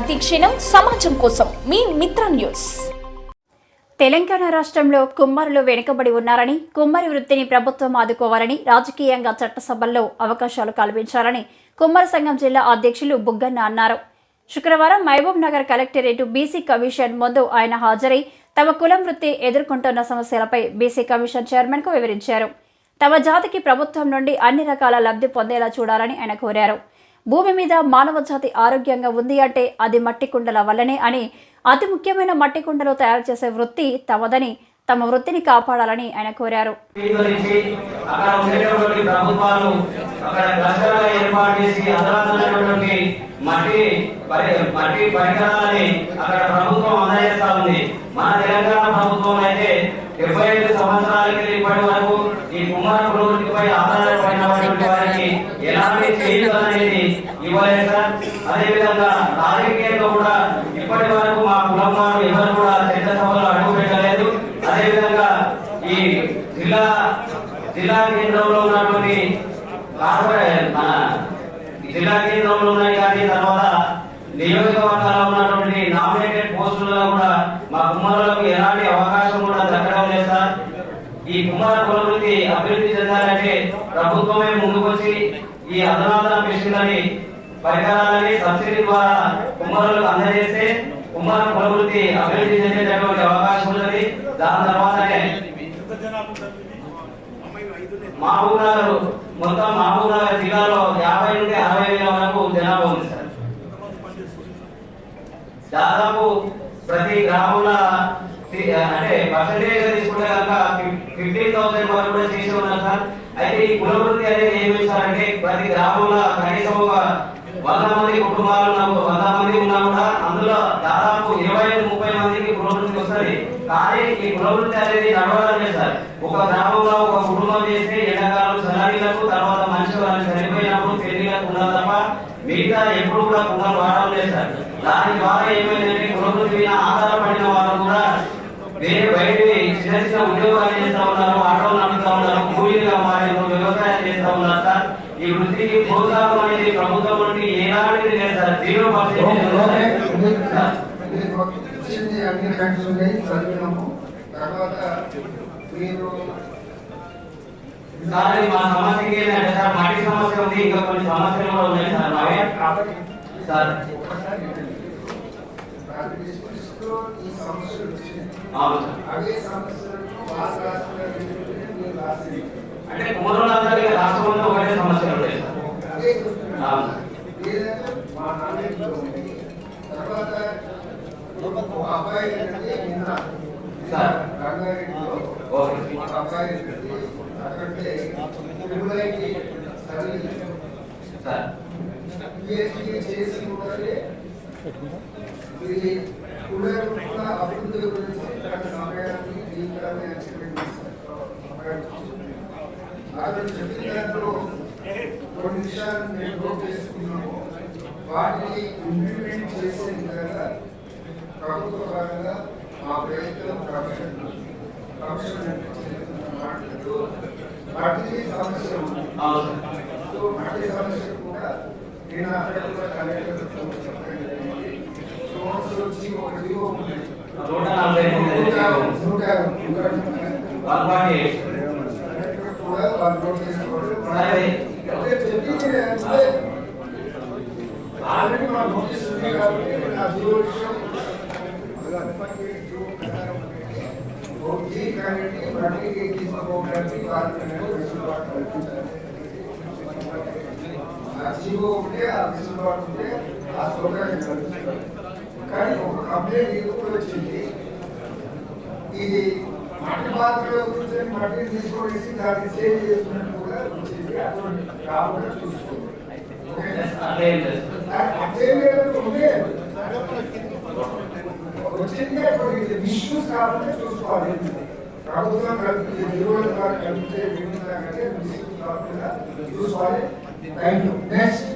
ప్రతిక్షణం సమాజం కోసం మీ మిత్ర న్యూస్. తెలంగాణ రాష్ట్రంలో కుమ్మరులు వెనుకబడి ఉన్నారని, కుమ్మరి వృత్తిని ప్రభుత్వం ఆదుకోవాలని, రాజకీయంగా చట్టసభల్లో అవకాశాలు కల్పించాలని కుమ్మరి సంఘం జిల్లా అధ్యక్షులు బుగ్గన్న అన్నారు. శుక్రవారం Mahabubnagar collectorate BC commission ముందు ఆయన హాజరై తమ కులం వృత్తి ఎదుర్కొంటున్న సమస్యలపై బీసీ కమిషన్ చైర్మన్కు వివరించారు. తమ జాతికి ప్రభుత్వం నుండి అన్ని రకాల లబ్ధి పొందేలా చూడాలని ఆయన కోరారు. భూమి మీద మానవ జాతి ఆరోగ్యంగా ఉంది అంటే అది మట్టి కుండల వల్లనే అని, అతి ముఖ్యమైన మట్టి కుండలు తయారు చేసే వృత్తి తమదని, తమ వృత్తిని కాపాడాలని ఆయన కోరారు. మన తెలంగాణ ప్రభుత్వం అయితే 75 సంవత్సరాల క్రితం ఇప్పటి వరకు ఈ కుమార పురోగతిపై ఆధారపడినటువంటి వారికి ఎలాంటి చేయుత అనేది ఇవ్వలేదు సార్. అదేవిధంగా రాజకీయంగా కూడా ఇప్పటి వరకు మా కులం వారు ఎవరు కూడా చట్టసభలో అడుగు పెట్టలేదు. అదేవిధంగా ఈ జిల్లా కేంద్రంలో ఉన్నటువంటి జిల్లా కేంద్రంలో ఉన్నాయి కానీ తర్వాత నియోజకవర్గాల్లో ఉన్నటువంటి నామినేటెడ్ పోస్టులలో కూడా మా కుమారులకు ఎలాంటి అవకాశం కూడా దక్కడం లేదు సార్. ఈ కుమార కులవృత్తి అభివృద్ధి చెందాలంటే ప్రభుత్వమే ముందుకొచ్చి ఈ అధునాతన మిషన్లని పరికరాలని సబ్సిడీ ద్వారా కుమారులకు అందజేస్తే కుమార కులవృత్తి అభివృద్ధి చెందేటటువంటి అవకాశం ఉన్నది. దాని తర్వాతనే మహబూబ్ నగర్ మొత్తం మహబూబ్ నగర్ జిల్లాలో 50 నుండి 60 వేల వరకు జనాభా ఉంది సార్. దాదాపు ప్రతి గ్రామంలో అంటే పర్సెంటేజ్ తీసుకుంటే కనుక 15,000 వరకు కూడా చేసి ఉన్నారు సార్. అయితే ఈ కులవృత్తి అనేది ఏమి ఇస్తారంటే ప్రతి గ్రామంలో కనీసం ఒక 100 మంది కుటుంబాలు 100 మంది ఉన్నా కూడా అందులో దాదాపు 25-30 మందికి కులవృత్తి వస్తుంది. కానీ ఈ కులవృత్తి అనేది నడవడం లేదు సార్. ఒక గ్రామంలో ఒక కుటుంబం చేస్తే ఎండాకాలం చల్లనీళ్లకు తర్వాత మనిషి వాళ్ళు చనిపోయినప్పుడు పెళ్లిలకు ఉండాలి తప్ప మిగతా ఎప్పుడు కూడా కుండలు వాడడం లేదు సార్. దాని ద్వారా ఏమైందంటే కులవృత్తి మీద ఆధారపడిన వాళ్ళు కూడా వేరే బయట చిన్న చిన్న ఉద్యోగాలు చేస్తూ ఉన్నారు, ఆటోలు నడుపుతా ఉన్నారు, కూలీలుగా మారారు, వ్యవసాయం చేస్తూ ఉన్నారు సార్. ఈ వృత్తికి ప్రోత్సాహం అనేది ప్రభుత్వం నుండి ఎలాంటిది లేదు సార్. 0%. సార్ మా సమస్యకి ఏంటంటే సార్ మట్టి సమస్య ఉంది, ఇంకా కొన్ని సమస్యలు కూడా ఉన్నాయి సార్. మావే సార్ అంటే కుమారులందరికీ రాష్ట్రంలో ఒకటే సమస్యలు ఉంటాయి సార్. అభివృద్ధి గురించి సమయాన్ని చెప్పిన దాంట్లో కొన్ని విషయాలు మేము నోట్ చేసుకున్నాము. వాటిని ఇంప్లిమెంట్ చేసే విధంగా ప్రభుత్వ పరంగా మా ప్రయత్నం ప్రొఫెషన్ మాట్లాడుతూ మట్టి సమస్య ఉంది. మట్టి సమస్య కూడా నేను అక్కడ కూడా కలెక్టర్ చెప్పండి. వచ్చి ఒక జీవో ఉంది 140 కూడా వాళ్ళు నోట్ చేసుకోవడం ఆల్రెడీ మా నోటీస్ ఉంది కాబట్టి నా జీవో విషయం జీవో ఉంటే ఆ వెసులుబాటు ఉంటే ఆ సౌకర్యం కలుగుతుంది. కానీ ఒక కంప్లైంట్ ఎదుర్కొని వచ్చింది, ఇది మట్టి పాత్రలో కూర్చొని మట్టిని తీసుకొచ్చి దాన్ని సేవ్ చేసుకున్నట్టు కూడా వచ్చింది. అటువంటి రాకుండా చూసుకోండి. వచ్చింది ఇష్యూస్ కాకుండా చూసుకోవాలి. ప్రభుత్వం కల్పించే చూసుకోవాలి. Thank you. నెక్స్ట్